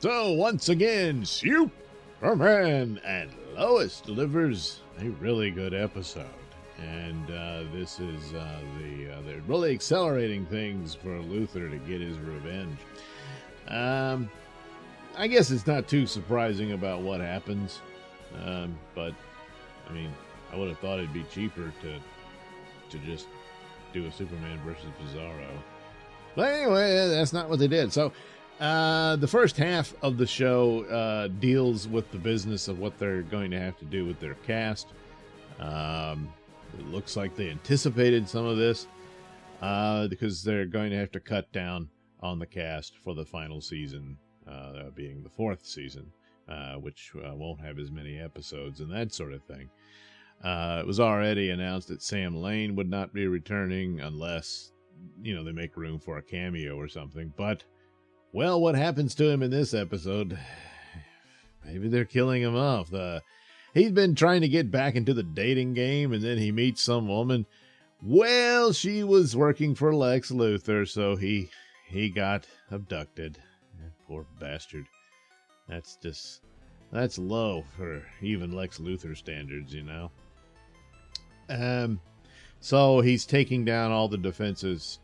So once again, Superman and Lois delivers a really good episode. And this is they're really accelerating things for Luthor to get his revenge. I guess it's not too surprising about what happens. But, I mean, I would have thought it'd be cheaper to just do a Superman versus Bizarro. But anyway, that's not what they did. So, the first half of the show deals with the business of what they're going to have to do with their cast. It looks like they anticipated some of this because they're going to have to cut down on the cast for the final season, being the fourth season, which won't have as many episodes and that sort of thing. It was already announced that Sam Lane would not be returning unless, they make room for a cameo or something. But, well, what happens to him in this episode? Maybe they're killing him off. He's been trying to get back into the dating game, and then he meets some woman. Well, she was working for Lex Luthor, so he got abducted. Poor bastard. That's low for even Lex Luthor standards, So he's taking down all the defenses,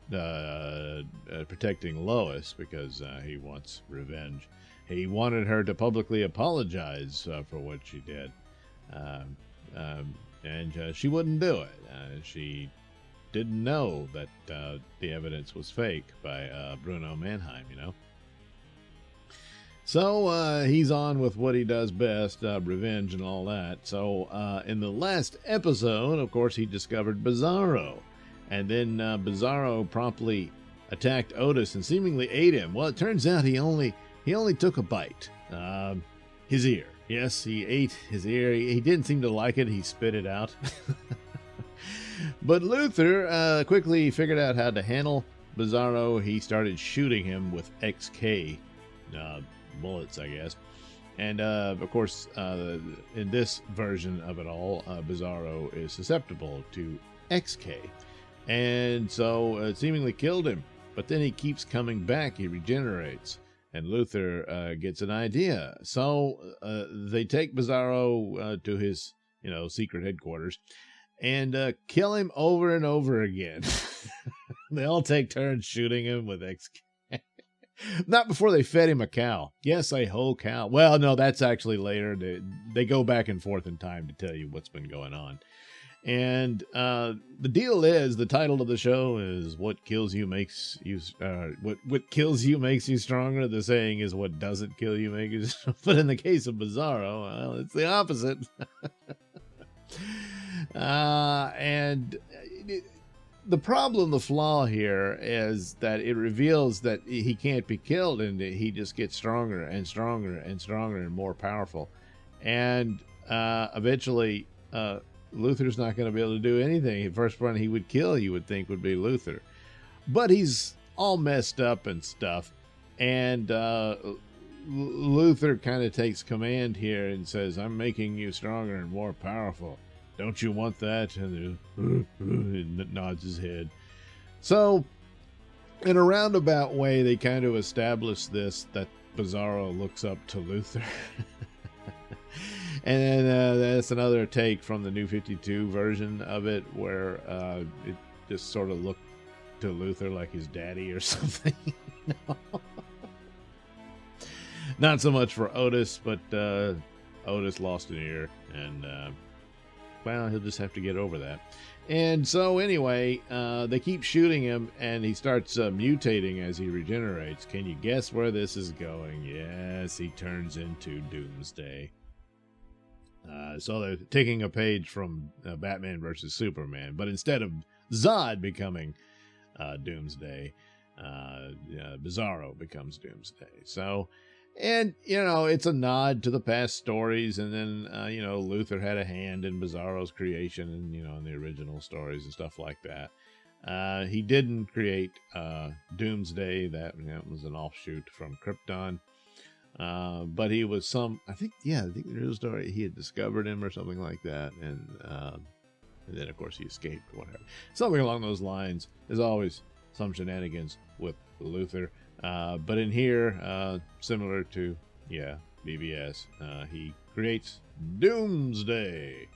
protecting Lois because he wants revenge. He wanted her to publicly apologize for what she did. And she wouldn't do it. She didn't know that the evidence was fake by Bruno Mannheim, So he's on with what he does best, revenge and all that. So in the last episode, of course, he discovered Bizarro. And then Bizarro promptly attacked Otis and seemingly ate him. Well, it turns out he only took a bite. His ear. Yes, he ate his ear. He didn't seem to like it. He spit it out. But Luthor quickly figured out how to handle Bizarro. He started shooting him with XK bullets, I guess. And, of course, in this version of it all, Bizarro is susceptible to XK. And so it seemingly killed him. But then he keeps coming back. He regenerates. And Luthor gets an idea. So they take Bizarro to his, secret headquarters and kill him over and over again. They all take turns shooting him with XK. Not before they fed him a cow. Yes, a whole cow. Well, no, that's actually later. They go back and forth in time to tell you what's been going on. And the deal is, the title of the show is "What kills you makes you what kills you makes you stronger." The saying is, "What doesn't kill you makes you stronger." But in the case of Bizarro, well, it's the opposite. The problem, the flaw here is that it reveals that he can't be killed, and he just gets stronger and stronger and stronger and more powerful. And eventually, Luthor's not going to be able to do anything. The first one he would kill, you would think, would be Luthor. But he's all messed up and stuff. And Luthor kind of takes command here and says, "I'm making you stronger and more powerful. Don't you want that?" And he nods his head. So, in a roundabout way, they kind of establish this, that Bizarro looks up to Luthor. And then that's another take from the New 52 version of it, where it just sort of looked to Luthor like his daddy or something. Not so much for Otis, but Otis lost an ear, and well, he'll just have to get over that. And so anyway, they keep shooting him, and he starts mutating as he regenerates. Can you guess where this is going? Yes, he turns into Doomsday. So they're taking a page from Batman versus Superman, but instead of Zod becoming Doomsday, Bizarro becomes Doomsday. So, and, it's a nod to the past stories, and then, Luthor had a hand in Bizarro's creation and, in the original stories and stuff like that. He didn't create Doomsday. That was an offshoot from Krypton. But he was I think the real story, he had discovered him or something like that. And then, of course, he escaped or whatever. Something along those lines. There's always some shenanigans with Luthor. But in here, similar to Yeah, BBS. He creates Doomsday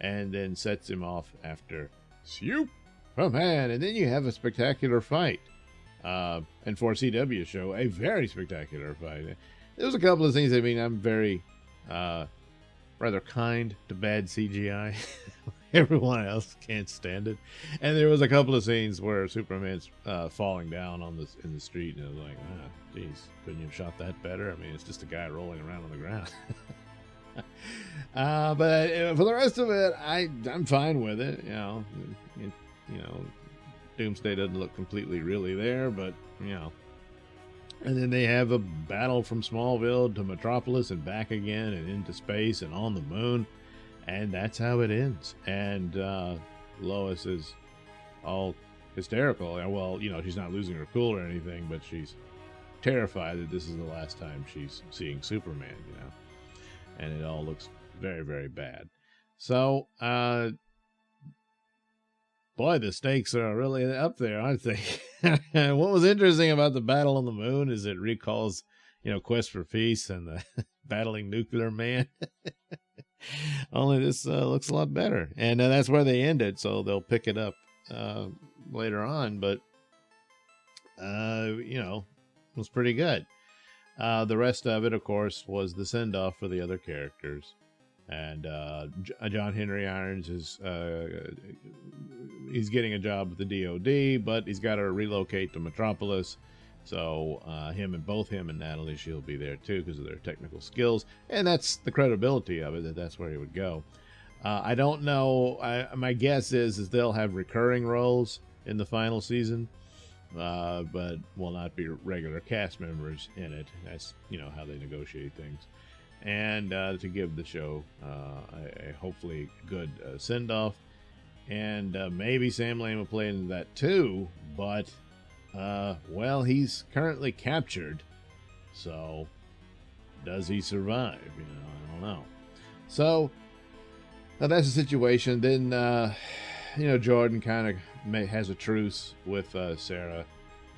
and then sets him off after Superman. And then you have a spectacular fight. And for a CW show, a very spectacular fight. There was a couple of things. I mean, I'm very rather kind to bad CGI. Everyone else can't stand it. And there was a couple of scenes where Superman's falling down in the street, and I was like, geez, couldn't you have shot that better? I mean, it's just a guy rolling around on the ground. But for the rest of it, I'm fine with it. You know, Doomsday doesn't look completely really there, but And then they have a battle from Smallville to Metropolis and back again and into space and on the moon. And that's how it ends. And Lois is all hysterical. Well, she's not losing her cool or anything, but she's terrified that this is the last time she's seeing Superman, And it all looks very, very bad. So, boy, the stakes are really up there, aren't they? What was interesting about the battle on the moon is it recalls, Quest for Peace and the battling nuclear man. Only this looks a lot better. And that's where they ended, so they'll pick it up later on. But, it was pretty good. The rest of it, of course, was the send-off for the other characters. And John Henry Irons is he's getting a job with the DOD, but he's got to relocate to Metropolis. So both him and Natalie She'll be there too because of their technical skills, and that's the credibility of it. That's where he would go. I don't know. My guess is they'll have recurring roles in the final season, but will not be regular cast members in it. That's how they negotiate things, and to give the show a hopefully good send off, and maybe Sam Lane will play into that too, but. Well, he's currently captured, so does he survive? I don't know. So that's the situation. Then, Jordan kind of has a truce with Sarah,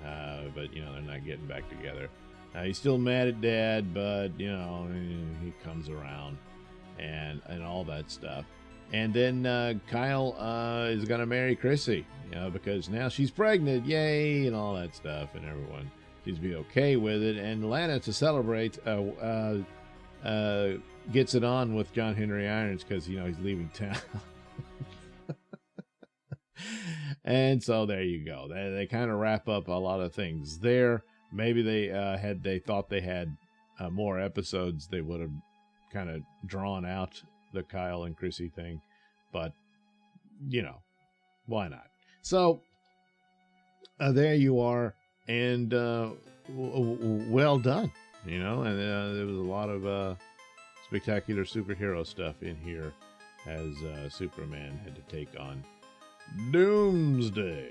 but they're not getting back together. He's still mad at Dad, but he comes around and all that stuff. And then Kyle is going to marry Chrissy, because now she's pregnant, yay, and all that stuff, and everyone seems to be okay with it. And Lana, to celebrate, gets it on with John Henry Irons because, he's leaving town. And so there you go. They kind of wrap up a lot of things there. Maybe they thought they had more episodes, they would have kind of drawn out the Kyle and Chrissy thing, but why not? So there you are, and well done, and there was a lot of spectacular superhero stuff in here as Superman had to take on Doomsday.